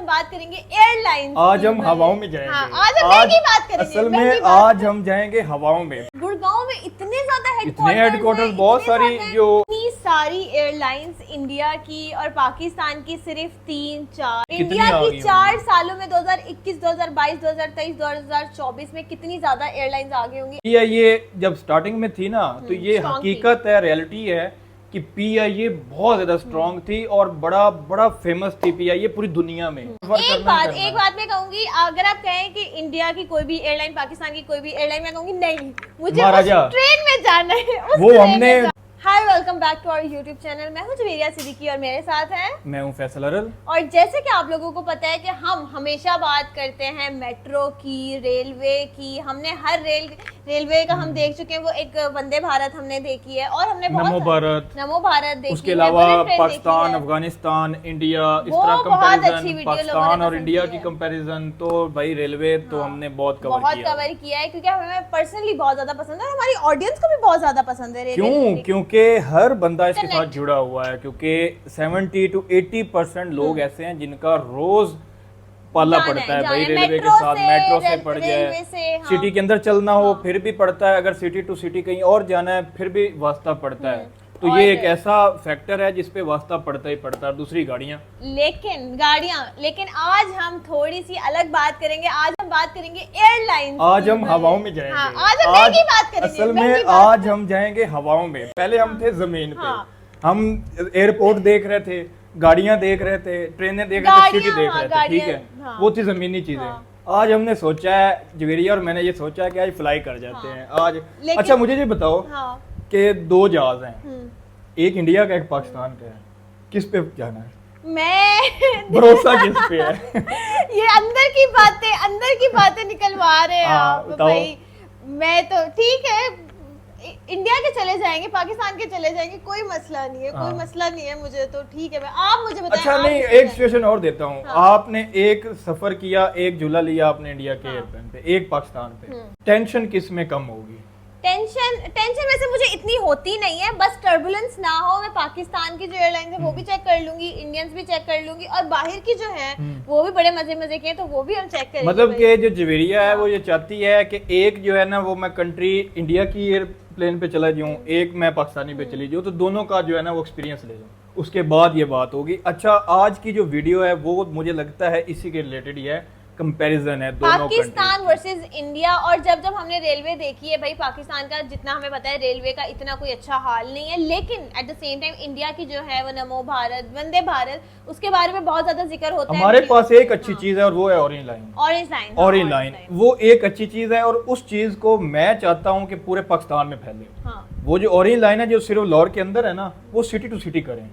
बात करेंगे एयरलाइंस। आज हम हवाओं में जाएंगे। हाँ, आज हम महंगी बात करेंगे। असल में आज हम जाएंगे हवाओं में। गुड़गांव में इतने ज्यादा हेडक्वार्टर्स बहुत सारी जो इतनी सारी एयरलाइंस इंडिया की और पाकिस्तान की सिर्फ 3-4 कितनी इंडिया आ की गई 4 सालों में 2021, 2022, 2023, 2024 में कितनी ज्यादा एयरलाइंस आ गई होंगी। ये जब स्टार्टिंग में थी ना तो ये strong हकीकत है, रियलिटी है कि PIA बहुत ज्यादा स्ट्रांग थी और बड़ा बड़ा फेमस थी PIA पूरी दुनिया में। एक बात मैं कहूंगी, अगर आप कहें कि इंडिया की कोई भी एयरलाइन, पाकिस्तान की कोई भी एयरलाइन, मैं कहूंगी नहीं, मुझे उस ट्रेन में जाना है, उस वो ट्रेन हमने में hi welcome back to our YouTube channel. मैं हूं जवेरिया सिद्दीकी और मेरे साथ है मैं हूं फैसल अरल। और जैसे कि आप लोगों को पता है कि हम हमेशा बात करते हैं मेट्रो की, रेलवे की। हमने हर रेलवे का हम देख चुके हैं। वो एक वंदे भारत हमने देखी है और हमने नमो भारत देखी उसके है, अलावा बुलेट ट्रेन पाकिस्तान, देखी है। अफगानिस्तान, इंडिया, इस वो तरह बहुत अच्छी कंपैरिजन, वीडियो लोगों पाकिस्तान ने और पसंद इंडिया की की है। कंपैरिजन तो भाई रेलवे तो हमने बहुत किया है क्योंकि हमें पर्सनली बहुत ज्यादा पसंद है, हमारी ऑडियंस को भी बहुत ज्यादा पसंद है रेलवे। क्योंकि हर बंदा इसके साथ जुड़ा हुआ है, क्योंकि 70 to 80% लोग ऐसे हैं जिनका रोज पाला पड़ता है भाई रेलवे के साथ। मेट्रो से पड़ जाए, सिटी के अंदर चलना हो फिर भी पड़ता है, अगर सिटी टू सिटी कहीं और जाना है फिर भी वास्ता पड़ता है। तो ये एक ऐसा फैक्टर है जिसपे वास्ता पड़ता ही पड़ता है। दूसरी लेकिन आज हम थोड़ी सी अलग बात करेंगे। आज हम बात करेंगे एयरलाइंस। आज हम हवाओं में जाएंगे। हाँ, आज हम महंगी बात करेंगे। असल में आज हम जाएंगे हवाओं में। पहले हम थे जमीन पे, हम एयरपोर्ट देख रहे थे, गाड़ियां देख रहे थे, ट्रेनें देख रहे थे, सिटी देख रहे थे, ठीक है, वो थी जमीनी चीजें। आज हमने सोचा है, जवेरिया और मैंने ये सोचा है कि आज फ्लाई कर जाते हैं आज। अच्छा मुझे ये बताओ कि 2 जहाज हैं, एक इंडिया का एक पाकिस्तान का है, किस पे जाना है? मैं भरोसा किस पे है? ये अंदर की बातें निकलवा रहे हैं आप भाई। मैं तो ठीक है, इंडिया के चले जाएंगे, पाकिस्तान के चले जाएंगे, कोई मसला नहीं है, कोई मसला नहीं है, मुझे तो ठीक है। आप मुझे बताएं। अच्छा नहीं, एक सिचुएशन और देता हूँ। आपने एक सफर किया, एक झूला लिया आपने इंडिया के एयरप्लेन पे, एक पाकिस्तान पे, टेंशन किस में कम होगी? टेंशन वैसे मुझे इतनी होती नहीं है, बस टर्बुलेंस ना हो। मैं पाकिस्तान की जो एयरलाइन है वो भी चेक कर लूंगी, इंडियंस भी चेक कर लूंगी और बाहर की जो है वो भी बड़े मजे के हैं, तो वो भी हम चेक करेंगे। मतलब कि जो जवेरिया है वो ये चाहती है कि एक जो है ना वो मैं कंट्री इंडिया की एयरप्लेन पे चला जाऊँ, एक मैं पाकिस्तानी पे चली जाऊँ, तो दोनों का जो है ना वो एक्सपीरियंस ले जाऊँ, उसके बाद ये बात होगी। अच्छा आज की जो वीडियो है वो मुझे लगता है इसी के रिलेटेड ही है, कंपैरिजन है दोनों पाकिस्तान वर्सेस इंडिया। और जब हमने रेलवे देखी है भाई, पाकिस्तान का जितना हमें पता है रेलवे का इतना कोई अच्छा हाल नहीं है, लेकिन at the same time India की जो है वो नमो भारत, वंदे भारत, उसके बारे में बहुत ज्यादा जिक्र होता है। हमारे पास एक अच्छी चीज है और वो है ऑरेंज लाइन। वो एक अच्छी चीज है और उस चीज को मैं चाहता हूँ कि पूरे पाकिस्तान में फैले। वो जो ऑरेंज लाइन है जो सिर्फ लाहौर के अंदर है ना, वो सिटी टू सिटी करें,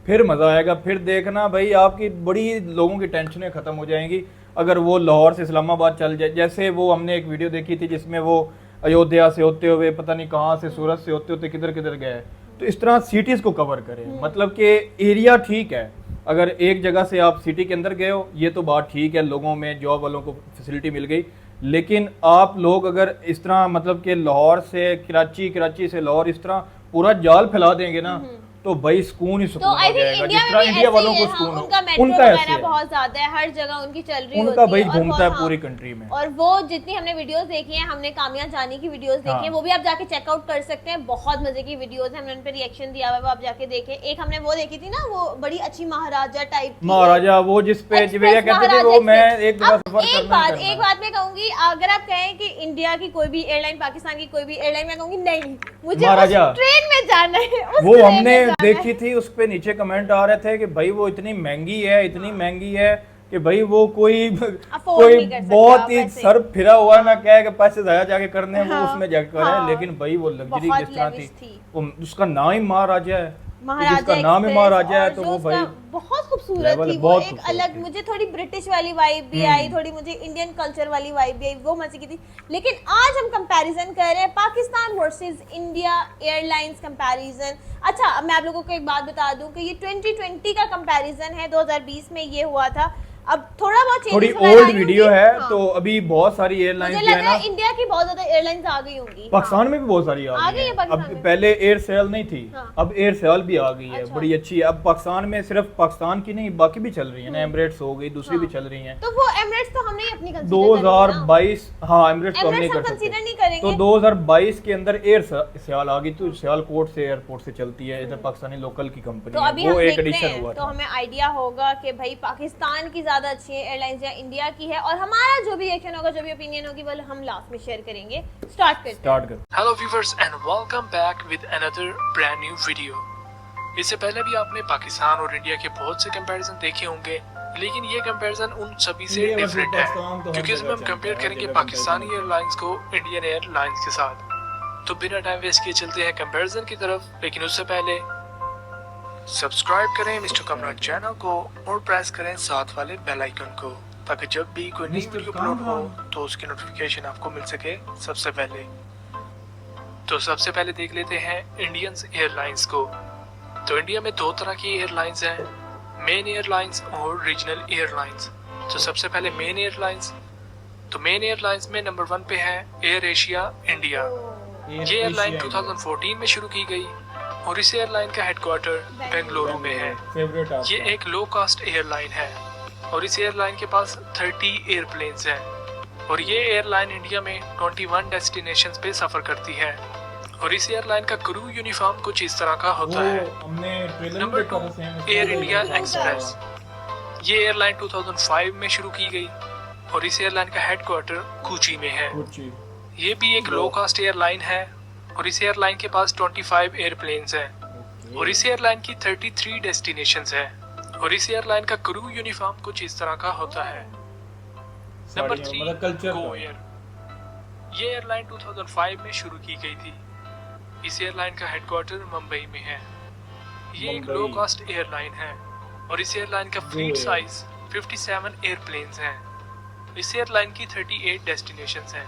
फिर मजा आएगा। फिर देखना भाई आपकी बड़ी लोगों की टेंशनें खत्म हो जाएंगी अगर वो लाहौर से इस्लामाबाद चल जाए। जैसे वो हमने एक वीडियो देखी थी जिसमें वो अयोध्या से होते हुए पता नहीं कहाँ से, सूरत से होते होते किधर किधर गए। तो इस तरह सिटीज को कवर करें, मतलब कि एरिया ठीक है, अगर एक जगह से आप सिटी के अंदर गए हो ये तो बात ठीक है, लोगों में जॉब वालों को फैसिलिटी मिल गई, लेकिन आप लोग अगर इस तरह मतलब कि लाहौर से कराची, कराची से लाहौर, इस तरह पूरा जाल फैला देंगे ना तो भाई सुकून ही सुकून हो जाएगा। जिस तरह इंडिया वालों को सुकून उनका ऐसे है, बहुत ज्यादा है, हर जगह उनकी चल रही होती है, उनका भाई घूमता है पूरी कंट्री में। और वो जितनी हमने वीडियोस देखी हैं, हमने कामिया जानी की वीडियोस देखी हैं, वो भी आप जाके चेकआउट कर सकते हैं। बहुत मजे की वीडियोस हैं, हमने उन पे रिएक्शन दिया हुआ है, वो आप जाके देखें। एक हमने वो देखी थी ना, वो बड़ी अच्छी महाराजा टाइप, महाराजा वो जिसपे जवेरिया कहते थे वो मैं एक दफा सफर करना है। एक बात मैं कहूंगी, अगर आप कहें कि इंडिया की कोई भी एयरलाइन, पाकिस्तान की कोई भी एयरलाइन, मैं कहूंगी नहीं, मुझे ट्रेन में जाना है। वो हमने देखी थी, उस पे नीचे कमेंट आ रहे थे कि भाई वो इतनी महंगी है कि भाई वो कोई बहुत ही सर फिरा हुआ ना क्या है कि पैसे जाया जाके करने हैं, वो उसमें जाके करें। लेकिन भाई वो लग्जरी किस तरह थी, उसका नाम ही महाराजा है, जिसका नाम ही महाराजा है, तो वो भाई बहुत खूबसूरत थी। वो एक अलग, मुझे थोड़ी ब्रिटिश वाली वाइब भी आई, थोड़ी मुझे इंडियन कल्चर वाली वाइब भी आई, वो मजे की थी। लेकिन आज हम कंपैरिजन कर रहे हैं Pakistan versus India airlines comparison. अच्छा मैं आप लोगों को एक बात बता दूं कि ये 2020 का कंपैरिजन है, 2020 में ये हुआ था। अब थोड़ा बहुत थोड़ी changes वगैरह ओल्ड आई वीडियो होंगी। है हाँ। तो अभी बहुत सारी एयरलाइंस मुझे जो लग है रहा ना है इंडिया की बहुत ज्यादा एयरलाइंस आ गई होंगी। पाकिस्तान में भी बहुत सारी आ आ गई गई है हैं। पाकिस्तान अब में। पहले एयरसेल नहीं थी, हाँ। अब एयरसेल भी आ गई है, अच्छा। बड़ी अच्छी है। अब पाकिस्तान में सिर्फ पाकिस्तान की नहीं बाकी भी चल रही है ना, एमिरेट्स हो गई, दूसरी भी हाँ। चल रही हैं। तो वो एमिरेट्स तो हमने ही अपनी कंसीडर 2022 हाँ एमिरेट्स तो हम नहीं एमिरेट्स हम कर कंसीडर सकते। नहीं करेंगे। तो 2022 के अंदर एयर सियाल आ गई, तो सियालकोट से एयरपोर्ट से चलती है, इधर पाकिस्तानी लोकल की कंपनी तो है, अभी वो हम एक देखते एडिशन हैं हुआ तो था। हमें आइडिया होगा कि भाई पाकिस्तान की ज्यादा अच्छी है एयरलाइंस या इंडिया की है, और हमारा जो भी रिएक्शन होगा, जो भी ओपिनियन होगी, वो हम लास्ट में शेयर करेंगे। स्टार्ट कर Hello viewers and welcome back with another brand new video। इससे पहले भी आपने पाकिस्तान और इंडिया के बहुत से कंपैरिजन देखे होंगे, लेकिन ये कंपैरिजन उन सभी से इंडिया वर्सेस डिफरेंट है पाकिस्तान तो हर क्योंकि इसमें जगह हम चलता कंपेयर है, करेंगे हर जगह पाकिस्तानी comparison एयरलाइंस को इंडियन एयरलाइंस के साथ। तो बिना टाइम वेस्ट किए चलते हैं कंपैरिजन की तरफ, लेकिन उससे पहले सब्सक्राइब करें मिस्टर कमरान चैनल को और प्रेस करें साथ वाले बेल आइकन को, ताकि जब भी कोई नई मिस्टर वीडियो अपलोड हो कामरान। तो उसकी नोटिफिकेशन आपको मिल सके सबसे पहले। तो सबसे पहले देख लेते हैं इंडियन एयरलाइंस को। तो इंडिया में दो तरह की एयरलाइंस हैं, मेन एयरलाइंस और रीजनल एयरलाइंस। तो सबसे पहले मेन एयरलाइंस। तो मेन एयरलाइंस में नंबर 1 पे है एयर एशिया इंडिया। ये एयरलाइन 2014 में शुरू की गई और इस एयरलाइन का हेडक्वार्टर बेंगलुरु में है। फेवरेट आप ये एक लो कास्ट एयरलाइन है और इस एयरलाइन के पास 30 एयरप्लेन्स हैं और ये एयरलाइन इंडिया में 21 डेस्टिनेशंस पे सफर करती है। और इस एयरलाइन का क्रू यूनिफॉर्म कुछ इस तरह का होता है। हमने trailer number 2 air India express. ये एयरलाइन 2005 में शुरू की गई और इस एयरलाइन का हेडक्वार्टर कोची में है। ये भी एक लो कास्ट एयरलाइन है और इस एयरलाइन के पास 25 एयरप्लेन्स हैं और इस एयरलाइन की 33 डेस्टिनेशंस हैं और इस एयरलाइन का क्रू यूनिफॉर्म कुछ इस तरह का होता है। Number 3 Go Air. ये एयरलाइन 2005 में शुरू की गई थी। इस एयरलाइन का हेडक्वार्टर मुंबई में है। ये एक लो कास्ट एयरलाइन है और इस एयरलाइन का फ्लीट साइज 57 एयरप्लेन्स हैं। इस एयरलाइन की 38 डेस्टिनेशंस हैं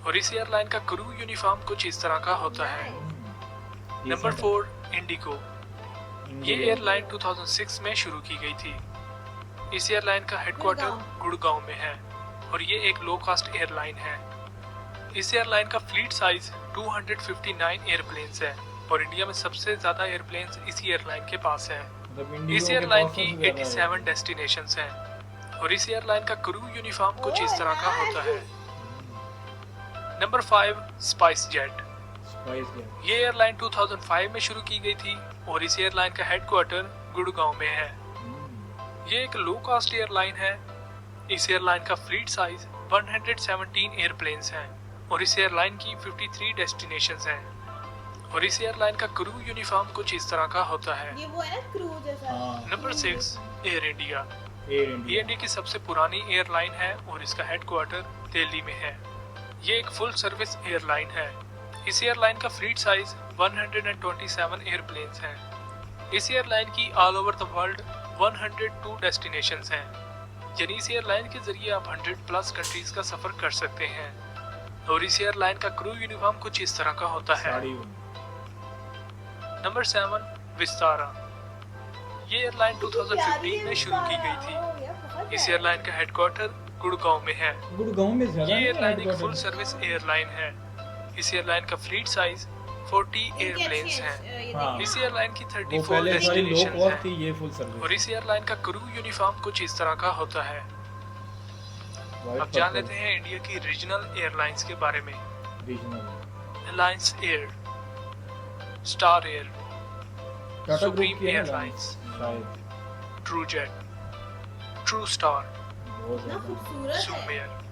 और इस एयरलाइन का क्रू यूनिफॉर्म कुछ इस तरह का होता है। Number 4 Indigo. ये एयरलाइन 2006 में शुरू की गई थी। इस एयरलाइन का हेडक्वार्टर गुड़गांव में है और ये एक लो कास्ट एयरलाइन है। इस एयरलाइन का फ्लीट साइज 259 एयरप्लेन्स है और इंडिया में सबसे ज्यादा एयरप्लेन्स इसी एयरलाइन के पास है। इस एयरलाइन की 87 डेस्टिनेशंस हैं और इस एयरलाइन का क्रू यूनिफॉर्म कुछ इस तरह का होता है। Number 5 spice jet. ये एयरलाइन 2005 में शुरू की गई थी और इस एयरलाइन का हेडक्वार्टर गुड़गांव में है। ये एक लो कास्ट एयरलाइन है। इस एयरलाइन का फ्लीट साइज 117 एयरप्लेन्स हैं और इस एयरलाइन की 53 डेस्टिनेशंस हैं और इस एयरलाइन का क्रू यूनिफॉर्म कुछ इस तरह का होता है। ये वो है ना क्रू जैसा। Number 6 air India. ये इंडिया की सबसे पुरानी एयरलाइन है और इसका हेडक्वार्टर दिल्ली में है। ये एक फुल सर्विस एयरलाइन है। इस एयरलाइन का फ्लीट साइज 127 एयरप्लेन्स हैं। इस एयरलाइन की all over the world 102 destinations हैं, यानी इस एयरलाइन के जरिए आप 100+ कंट्रीज का सफर कर सकते हैं और इस एयरलाइन का क्रू यूनिफॉर्म कुछ इस तरह का होता है। नंबर 7 विस्तारा। ये एयरलाइन 2015 में शुरू की गई थी। इस एयरलाइन का हेडक्वार्टर गुड़गांव में है। ये एयरलाइन एक फुल सर्विस एयरलाइन है। इस एयरलाइन का फ्लीट साइज 40 एयरप्लेन्स हैं। इस एयरलाइन की 34 डेस्टिनेशंस हैं और इस एयरलाइन का क्रू यूनिफॉर्म कुछ इस तरह का होता है। अब जान लेते हैं इंडिया की रीजनल एयरलाइंस के बारे में। Alliance air, star air, supreme airlines, true jet, true star, zoom air.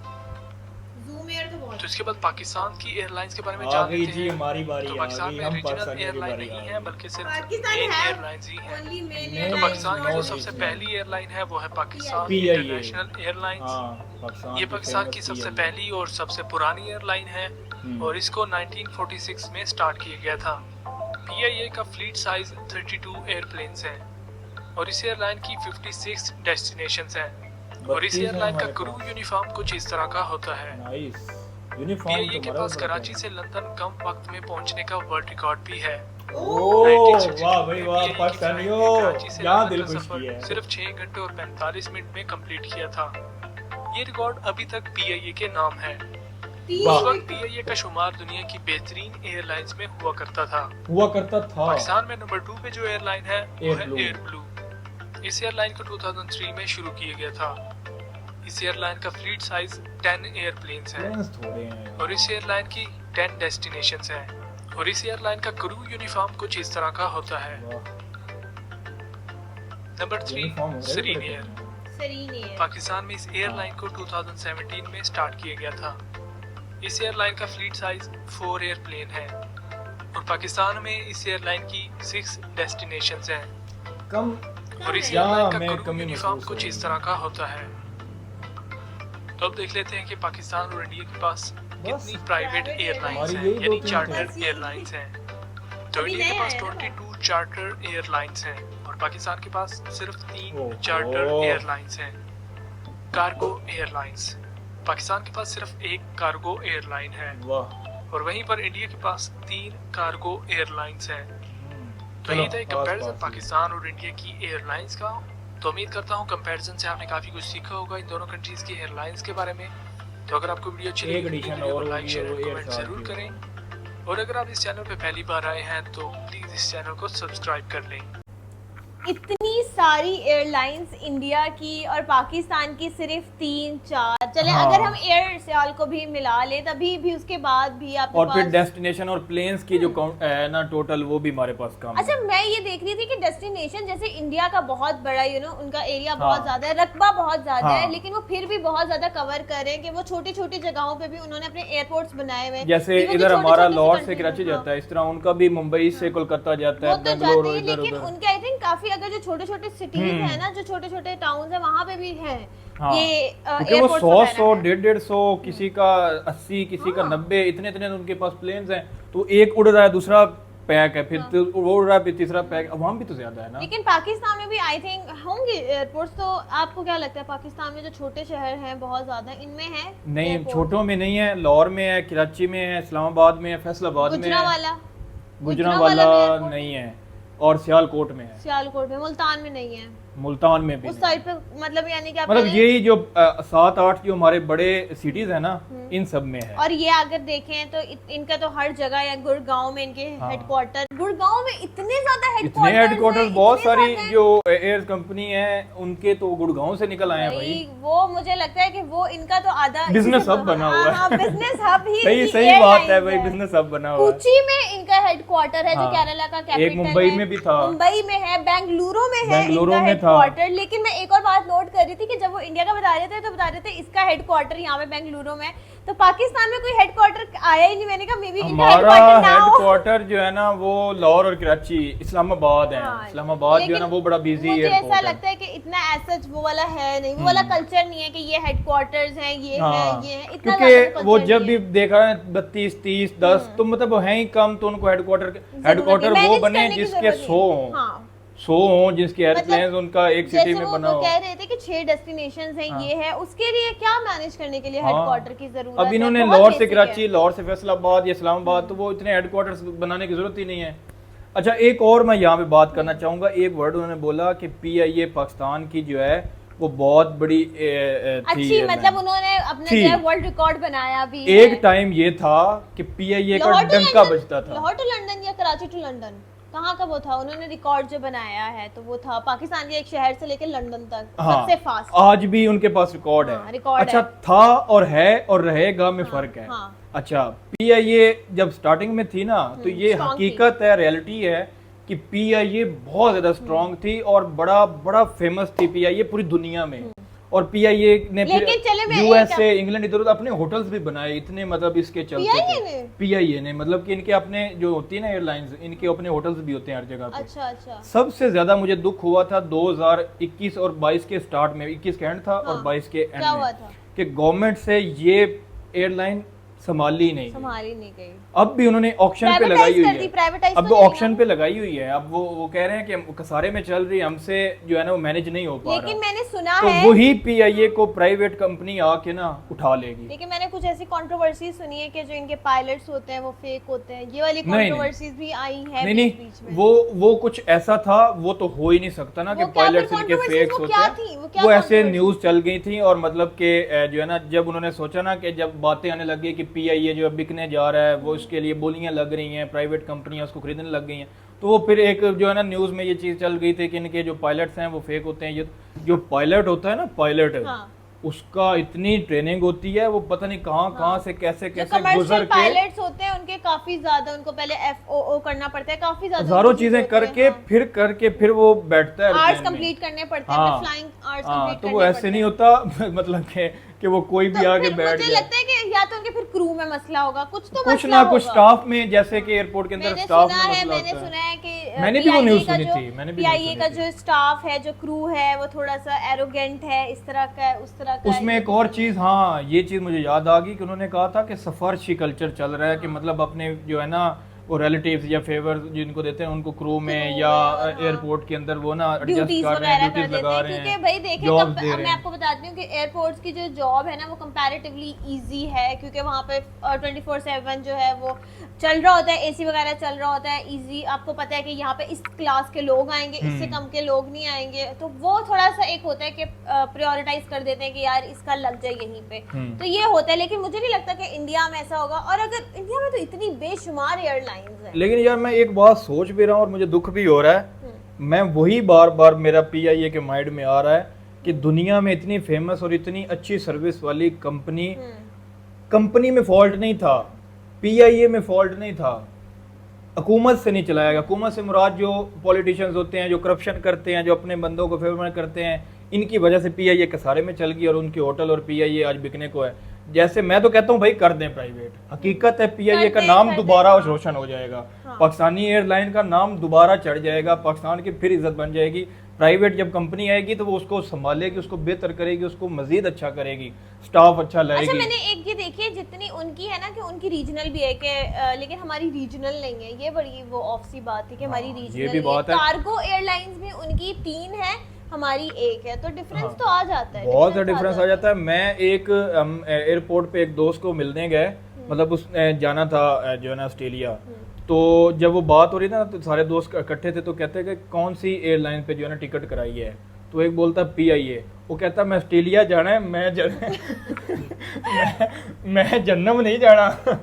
तो इसके बाद पाकिस्तान की एयरलाइंस के बारे में जान लेते हैं। हमारी बारी तो पाकिस्तान में रीजनल एयरलाइन नहीं है बल्कि सिर्फ पाकिस्तान मेन है एयरलाइंस ही है। ओनली तो पाकिस्तान की जो सबसे पहली एयरलाइन है वो है पाकिस्तान इंटरनेशनल एयरलाइंस। ये पाकिस्तान की सबसे पहली और सबसे पुरानी एयरलाइन है और इसको 1946 में स्टार्ट किया गया था। PIA का फ्लीट साइज 32 एयरप्लेन्स है और इस एयरलाइन की 56 डेस्टिनेशंस हैं और इस एयरलाइन का क्रू यूनिफॉर्म कुछ इस तरह का होता है। PIA के पास कराची से लंदन कम वक्त में पहुंचने का वर्ल्ड रिकॉर्ड भी है वाह भाई वाह, पाकिस्तानियों कराची से यहाँ लाहौर दिल का खुश सफर किया है। सिर्फ 6 घंटे और 45 मिनट में कंप्लीट किया था। ये रिकॉर्ड अभी तक पीआईए के नाम है। उस वक्त पीआईए का शुमार दुनिया की बेहतरीन एयरलाइंस में हुआ करता था। पाकिस्तान में नंबर 2 पे जो एयरलाइन है वो है एयर ब्लू। इस एयरलाइन को 2003 में शुरू किया गया था। इस एयरलाइन का फ्लीट साइज 10 एयरप्लेन्स है और इस एयरलाइन की 10 डेस्टिनेशंस हैं। और इस एयरलाइन का क्रू यूनिफॉर्म कुछ इस तरह का होता है। Number 3 Sarin air. पाकिस्तान में इस एयरलाइन को 2017 में स्टार्ट किया गया था। इस एयरलाइन का फ्लीट साइज 4 एयरप्लेन है और पाकिस्तान में इस एयरलाइन की 6 डेस्टिनेशंस हैं। और इस एयरलाइन का क्रू यूनिफॉर्म कुछ इस तरह का होता है। तो अब देख लेते हैं कि पाकिस्तान और इंडिया के पास कितनी प्राइवेट एयरलाइंस हैं, यानी चार्टर एयरलाइंस हैं। तो इंडिया के पास 22 चार्टर एयरलाइंस हैं और पाकिस्तान के पास सिर्फ 3 चार्टर एयरलाइंस हैं। कार्गो एयरलाइंस, पाकिस्तान के पास सिर्फ 1 कार्गो एयरलाइन है और वहीं पर इंडिया के पास 3 कार्गो एयरलाइंस हैं। तो ये था एक कंपैरिजन पाकिस्तान और इंडिया की एयरलाइंस का। तो उम्मीद करता हूँ कंपैरिजन से आपने काफी कुछ सीखा होगा इन दोनों कंट्रीज की एयरलाइंस के बारे में। तो अगर आपको वीडियो अच्छी लगी तो वीडियो को लाइक शेयर और कमेंट जरूर करें और अगर आप इस चैनल पे पहली बार आए हैं तो प्लीज इस चैनल को सब्सक्राइब कर लें। इतनी सारी एयरलाइंस इंडिया की और पाकिस्तान की सिर्फ 3-4 चले। अगर हम एयर सियाल को भी मिला ले तभी भी उसके बाद भी आपके और फिर पास डेस्टिनेशन और प्लेन्स की जो काउंट है ना टोटल, वो भी हमारे पास कम अच्छा है। मैं ये देख रही थी कि डेस्टिनेशन जैसे इंडिया का बहुत बड़ा उनका एरिया बहुत ज्यादा है, रकबा बहुत ज्यादा है, लेकिन वो फिर भी बहुत ज्यादा कवर करें कि वो छोटी छोटी जगहों पे भी उन्होंने अपने एयरपोर्ट्स बनाए हुए हैं। जैसे इधर हमारा लाहौर से कराची जाता है, इस तरह उनका भी मुंबई से कोलकाता जाता है, वो तो बेंगलोर जाते हैं, इधर लेकिन उधर। उनके आई थिंक काफी अगर जो छोटे छोटे सिटीज है ना, जो छोटे छोटे टाउन है, वहाँ पे भी है ये क्योंकि वो 100 150 किसी का 80 किसी का 90 इतने उनके पास प्लेन्स हैं। तो एक उड़ रहा है, दूसरा पैक है, फिर वो उड़ रहा है, फिर तीसरा पैक। वहाँ भी तो ज्यादा है ना। लेकिन पाकिस्तान में भी आई थिंक होंगे एयरपोर्ट्स। तो आपको क्या लगता है पाकिस्तान में जो छोटे शहर हैं बहुत ज्यादा, इनमें है? नहीं, छोटों में नहीं है। लाहौर में है, कराची में है, इस्लामाबाद में है, फैसलाबाद में है, गुजरांवाला नहीं है और सियालकोट में है। सियालकोट में, मुल्तान में नहीं है। मुल्तान में भी उस साइड पे मतलब यानी कि मतलब यही जो 7-8 जो हमारे बड़े सिटीज है ना, इन सब में है। और ये अगर देखें तो इनका तो हर जगह या गुड़गांव में इनके हेडक्वार्टर, गुड़गांव में इतने ज्यादा हेडक्वार्टर बहुत सारी जो एयर कंपनी है उनके तो गुड़गांव से निकल आए हैं भाई। वो मुझे लगता है कि वो इनका तो आधा बिजनेस हब बना हुआ है। बिजनेस हब ही सही बात है भाई, बिजनेस हब बना हुआ है। कोची में इनका हेडक्वार्टर है जो केरला का कैपिटल है। एक मुंबई में भी था, मुंबई में है, बेंगलुरु में है इनका हेडक्वार्टर। लेकिन मैं एक और बात नोट कर रही थी कि जब वो इंडिया का बता रहे थे तो बता रहे थे इसका हेडक्वार्टर यहाँ पे बेंगलुरु में। तो पाकिस्तान में कोई हेडक्वार्टर आया ही नहीं। मैंने कहा मे बी हमारा हेडक्वार्टर जो है ना वो लाहौर और कराची, इस्लामाबाद है। इस्लामाबाद जो है ना वो बड़ा बिजी है। मुझे ऐसा लगता है कि इतना एसच वो वाला है नहीं, वो वाला कल्चर नहीं है कि ये हेडक्वार्टर्स हैं, ये है इतना। क्योंकि वो जब भी देखा है 32, 30, 10 तो मतलब है ही कम, तो उनको हेडक्वार्टर वो बने जिसके 100 हो, जिसके एयरप्लेन्स उनका एक सिटी में बना हो। कह रहे थे कि 6 डेस्टिनेशंस हैं, ये है, उसके लिए क्या मैनेज करने के लिए हेडक्वार्टर की जरूरत है? अब इन्होंने लाहौर से कराची, लाहौर से फैसलाबाद या इस्लामाबाद, तो वो इतने हेडक्वार्टर्स बनाने की जरूरत ही नहीं है। अच्छा, एक और मैं यहाँ पे बात करना चाहूंगा। एक वर्ड उन्होंने बोला कि पीआईए पाकिस्तान की जो है वो बहुत बड़ी अच्छी, मतलब उन्होंने अपने वर्ल्ड रिकॉर्ड बनाया भी। एक टाइम ये था कि पीआईए का डंका बजता था। लाहौर टू लंदन या कराची टू लंदन, कहाँ का वो था? उन्होंने रिकॉर्ड जो बनाया है तो वो था पाकिस्तान के एक शहर से लेकर लंदन तक सबसे फास्ट। आज भी उनके पास रिकॉर्ड है। अच्छा, था और है और रहेगा में फर्क है। अच्छा, पीआईए जब स्टार्टिंग में थी ना, तो ये हकीकत है, रियलिटी है कि पीआईए बहुत ज्यादा स्ट्रांग थी और बड़ा फेमस थी पीआईए पूरी दुनिया में। और पीआईए ने फिर यूएसए, इंग्लैंड, इधर उधर अपने होटल्स भी बनाए इतने, मतलब इसके चलते पीआईए ने, मतलब कि इनके अपने जो होती है ना एयरलाइंस, इनके अपने होटल्स भी होते हैं हर जगह पे। अच्छा। सबसे ज्यादा मुझे दुख हुआ था 2021 और 22 के स्टार्ट में, 21 के एंड था और 22 के एंड में, कि गवर्नमेंट से ये एयरलाइन संभाली नहीं गई। अब भी उन्होंने ऑक्शन पे लगाई हुई है, अब तो ऑक्शन पे लगाई हुई है। अब वो कह रहे हैं कि कसारे में चल रही है, हमसे जो है ना वो मैनेज नहीं हो पा रहा। लेकिन मैंने सुना तो है वही पीआईए को प्राइवेट कंपनी आके ना उठा लेगी। लेकिन मैंने कुछ ऐसी कंट्रोवर्सी सुनी है कि जो इनके पायलट्स होते हैं वो फेक होते हैं, ये वाली कंट्रोवर्सीज भी आई है बीच में। वो कुछ ऐसा था, वो तो हो ही नहीं सकता ना कि पायलट्स इनके फेक होते हैं। वो ऐसे न्यूज चल गई थी और मतलब के जो है ना जब उन्होंने सोचा ना कि जब बातें आने लग गई कि पीआईए जो बिकने जा रहा है, वो इसके लिए बोलियां लग रही हैं, प्राइवेट कंपनियां उसको खरीदने लग गई हैं, तो वो फिर एक जो है ना न्यूज में ये चीज चल गई थी कि इनके जो पायलट्स हैं वो फेक होते हैं। ये जो पायलट होता है ना, पायलट उसका इतनी ट्रेनिंग होती है, वो पता नहीं कहाँ से कैसे गुजर के पायलट्स होते हैं उनके काफी ज्यादा, उनको पहले FOO करना पड़ता है, काफी ज्यादा हजारों चीजें करके फिर वो बैठता है, आर्ट्स कंप्लीट करने पड़ते हैं, फ्लाइंग आर्ट्स कंप्लीट तो वो ऐसे नहीं होता मतलब कि वो कोई भी आके बैठ मुझे लगता है कि या तो उनके फिर क्रू में मसला होगा, कुछ ना कुछ स्टाफ में, जैसे कि एयरपोर्ट के अंदर स्टाफ में मसला होता है। मैंने सुना है कि मैंने भी वो न्यूज़ सुनी थी, पीआईए का जो स्टाफ है, जो क्रू है, वो थोड़ा सा एरोगेंट है, इस तरह का है, उस तरह का। उसमें एक और चीज, हाँ ये चीज मुझे याद आ गई कि उन्होंने कहा था कि सफारशी कल्चर चल रहा है, कि मतलब अपने जो है ना वो रिलेटिव्स या फेवर जिनको देते हैं उनको क्रू में या एयरपोर्ट के अंदर वो ना एडजस्ट कर रहे हैं, ड्यूटीज लगा रहे हैं। क्योंकि भाई देखिए मैं आपको बताती हूँ कि एयरपोर्ट्स की जो जॉब है ना वो कंपैरेटिवली इजी है, क्योंकि वहाँ पे 24/7 जो है वो चल रहा होता है, एसी वगैरह चल रहा होता है, इजी। आपको पता है कि यहाँ पे इस क्लास के लोग आएंगे, इससे कम के लोग नहीं आएंगे, तो वो थोड़ा सा एक होता है कि प्रायोरिटाइज कर देते हैं कि यार इसका लग जाए यहीं पे, तो ये होता है। लेकिन मुझे नहीं लगता कि इंडिया में ऐसा होगा, और अगर इंडिया में तो इतनी बेशुमार एयरलाइंस है। लेकिन यार मैं एक बात सोच भी रहा हूँ और मुझे दुख भी हो रहा है, मैं वही बार बार मेरा पीआईए के माइंड में आ रहा है कि दुनिया में इतनी फेमस और इतनी अच्छी सर्विस वाली कंपनी में फॉल्ट नहीं था, पीआईए में फॉल्ट नहीं था, हुकूमत से नहीं चलाया गया। हुकूमत से मुराद जो पॉलिटिशियंस होते हैं, जो करप्शन करते हैं, जो अपने बंदों को फेवर करते हैं, इनकी वजह से पीआईए कसारे में चल गई और उनके होटल और पीआईए आज बिकने को है। जैसे मैं तो कहता हूँ भाई कर दें प्राइवेट, हकीकत है पीआईए का नाम दोबारा रोशन हो जाएगा, पाकिस्तानी एयरलाइन का नाम दोबारा चढ़ जाएगा, पाकिस्तान की फिर इज्जत बन जाएगी। प्राइवेट जब कंपनी आएगी तो वो उसको संभालेगी, उसको बेहतर करेगी, उसको मजीद अच्छा करेगी, स्टाफ अच्छा लाएगी। अच्छा मैंने एक ये देखी है जितनी उनकी है ना कि उनकी रीजनल भी है कि लेकिन हमारी रीजनल नहीं है, ये बड़ी वो ऑफ सी बात है कि हमारी रीजनल ये भी बात है। कार्गो एयरलाइंस में उनकी 3 है, हमारी 1 है, तो डिफरेंस तो आ जाता है, बहुत डिफरेंस आ जाता है। मैं एक एयरपोर्ट पे एक दोस्त को मिलने गए, मतलब उस जाना था जो है ना ऑस्ट्रेलिया, तो जब वो बात हो रही थी ना तो सारे दोस्त इकट्ठे थे, तो कहते कि कौन सी एयरलाइन पे जो है ना टिकट कराई है, तो एक बोलता पीआईए, वो कहता मैं ऑस्ट्रेलिया जाना है, मैं जन्नम नहीं जाना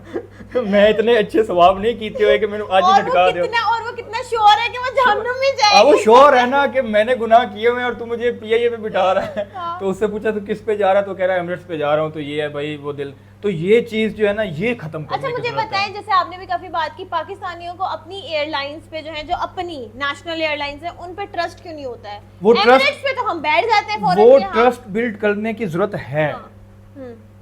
मैं इतने अच्छे सवाब नहीं कीते हुए कि मैंने आज ही लटका दो। और वो कितना श्योर है कि वो जहन्नम में जाएगा। वो श्योर है ना कि मैंने गुनाह किए हुए और तू मुझे पीआईए पे बिठा रहा है। तो उससे पूछा तू किस पे जा रहा है, तो कह रहा है एमिरेट्स पे जा रहा हूँ। तो ये है भाई वो दिल, तो ये चीज जो है ना ये खत्म करने अच्छा मुझे बताएं, जैसे आपने भी काफी बात की, पाकिस्तानियों को अपनी एयरलाइंस पे जो है, जो अपनी नेशनल एयरलाइंस है, उन पे ट्रस्ट क्यों नहीं होता है? वो एमिरेट्स पे तो हम बैठ जाते हैं फौरन, वो ट्रस्ट बिल्ड करने की जरूरत है।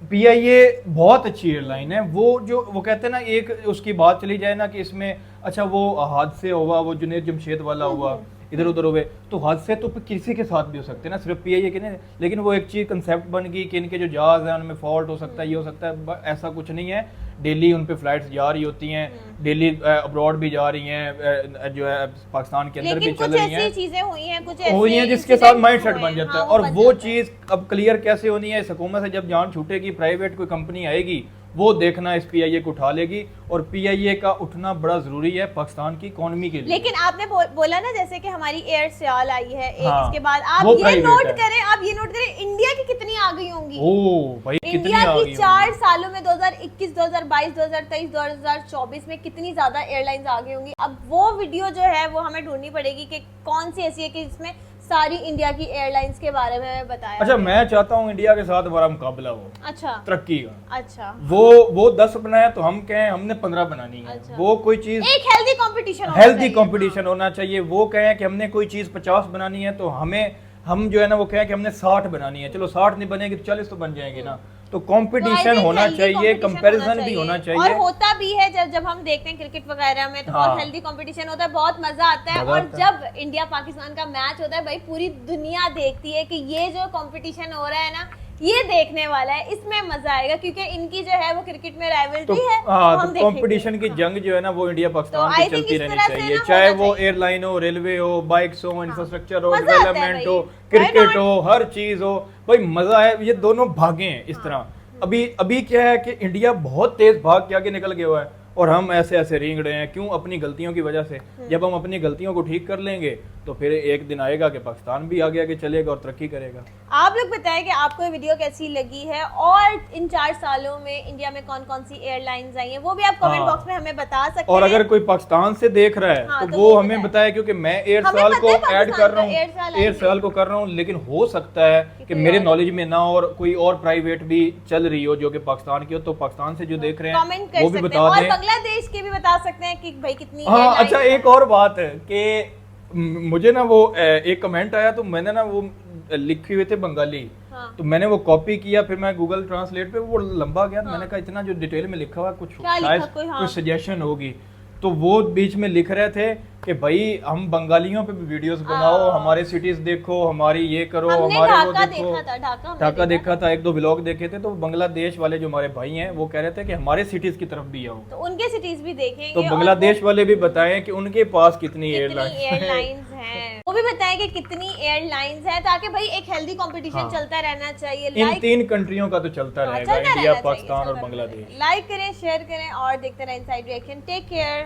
पीआईए बहुत अच्छी एयरलाइन है। वो कहते हैं ना, एक उसकी बात चली जाए ना कि इसमें अच्छा वो हादसे हुआ, वो जुनैद जमशेद वाला हुआ, इधर उधर हुए, तो हादसे तो किसी के साथ भी हो सकते हैं ना, सिर्फ पीआईए के नहीं। लेकिन वो एक चीज कंसेप्ट बन गई कि इनके जो जहाज हैं उनमें फॉल्ट हो सकता है, ये हो सकता है, ऐसा कुछ नहीं है। डेली उन पे फ्लाइट्स जा रही होती हैं, डेली अब्रॉड भी जा रही हैं, जो है पाकिस्तान के अंदर भी चल रही हैं, चीजें हुई हैं जिसके साथ माइंड सेट बन जाता है। और वो चीज अब क्लियर कैसे होनी है, इस हुकूमत से जब जान छूटेगी, प्राइवेट कोई कंपनी आएगी, वो देखना इस पीआईए को उठा लेगी। और पीआईए का उठना बड़ा जरूरी है पाकिस्तान की इकोनॉमी के लिए। लेकिन आपने बोला ना जैसे कि हमारी एयर सयाल आई है इसके बाद, आप ये नोट करें इंडिया की कितनी आ गई होंगी। भाई इंडिया की 4 सालों में 2021, 2022, 2023, 2024 में कितनी ज्यादा एयरलाइंस आ गई होंगी। अब वो वीडियो जो है वो हमें ढूंढनी पड़ेगी कि कौन सी ऐसी है कि जिसमें सारी इंडिया की एयरलाइंस के बारे में बताया। अच्छा मैं चाहता हूँ इंडिया के साथ हमारा मुकाबला हो, अच्छा तरक्की का। अच्छा वो 10 बनाया तो हम कहें हमने 15 बनानी है। अच्छा। वो कोई चीज एक हेल्दी कंपटीशन होना चाहिए। वो कहें कि हमने कोई चीज 50 बनानी है तो हम जो है ना वो कहें कि हमने 60 बनानी है। चलो 60 नहीं बनेगी तो 40 तो बन जाएंगे ना। तो कंपटीशन होना चाहिए, कंपैरिजन भी होना चाहिए। और होता भी है जब हम देखते हैं क्रिकेट वगैरह में तो बहुत हेल्दी कंपटीशन होता है, बहुत मजा आता है। और जब इंडिया पाकिस्तान का मैच होता है भाई पूरी दुनिया देखती है कि ये जो कंपटीशन हो रहा है ना ये देखने वाला है, इसमें मजा आएगा क्योंकि इनकी जो है वो क्रिकेट में राइवलरी तो है। हाँ, हम तो कंपटीशन की जंग जो है ना वो इंडिया पाकिस्तान तो की चलती इस रहनी तरह से चाहिए, ना चाहे होना वो चाहिए। एयरलाइन हो, रेलवे हो, बाइक्स हो, इंफ्रास्ट्रक्चर हो, मजा आता है डेवलपमेंट भाई। हो, Why क्रिकेट not? हो, हर चीज हो भाई, मजा है। ये दोनों भागे हैं इस तरह। अभी क्या है कि इंडिया बहुत तेज भाग के आगे निकल गया हुआ है और हम ऐसे ऐसे रेंग रहे हैं, क्यों? अपनी गलतियों की वजह से। जब हम अपनी गलतियों को ठीक कर लेंगे तो फिर एक दिन आएगा कि पाकिस्तान भी आगे आगे चलेगा और तरक्की करेगा। आप लोग बताएं कि आपको ये वीडियो कैसी लगी है और इन 4 सालों में इंडिया में कौन कौन सी एयरलाइंस आई हैं वो भी आप कमेंट हाँ। बॉक्स में हमें बता सकते और हैं। अगर कोई पाकिस्तान से देख रहा है हाँ, तो तो वो वो हमें बताए। बताए, क्योंकि मैं एयर हमें साल पता को है ऐड पाकिस्तान कर रहा का हूँ, एयर साल एयर आई साल को कर रहा हूँ, लेकिन हो सकता है कि कोई मेरे और- नॉलेज में ना और कोई और प्राइवेट भी चल रही हो जो कि पाकिस्तान की हो, तो पाकिस्तान से जो देख रहे कमेंट हैं कर वो भी सकते हैं बता और दें। बांग्लादेश के भी बता सकते हैं कि भाई कितनी हाँ airlines अच्छा, हैं। एक और बात है कि मुझे ना वो एक कमेंट आया तो मैंने ना वो लिखे हुए थे बंगाली, हाँ। तो मैंने वो कॉपी किया, फिर मैं गूगल ट्रांसलेट पे वो लंबा गया, तो मैंने कहा इतना जो डिटेल में लिखा हुआ है, कुछ क्या लिखा शायद कोई, हाँ। कुछ सजेशन होगी। तो वो बीच में लिख रहे थे कि भाई हम बंगालियों पे भी वीडियोस बनाओ, हमारे सिटीज देखो, हमारी ये करो, हमने हमारे वो ढाका देखो। देखा था, ढाका हमने ढाका देखा था, एक दो व्लॉग देखे थे, तो बांग्लादेश वाले जो हमारे भाई हैं वो कह रहे थे कि हमारे सिटीज की तरफ भी आओ, तो उनके सिटीज भी देखेंगे तो और बांग्लादेश वाले भी बताएं कि उनके पास कितनी कितनी एयरलाइन एयरलाइंस हैं, वो भी बताएं कि कितनी एयरलाइंस हैं, ताकि भाई एक हेल्दी कंपटीशन हाँ। चलता रहना चाहिए। इन लाइक 3 कंट्रियों का तो चलता हाँ, रहेगा, चलता इंडिया, रहना चाहिए, पाकिस्तान और चलता बांग्लादेश। रहना चाहिए। लाइक करें, शेयर करें और देखते रहें इनसाइड रिएक्शन। Take care.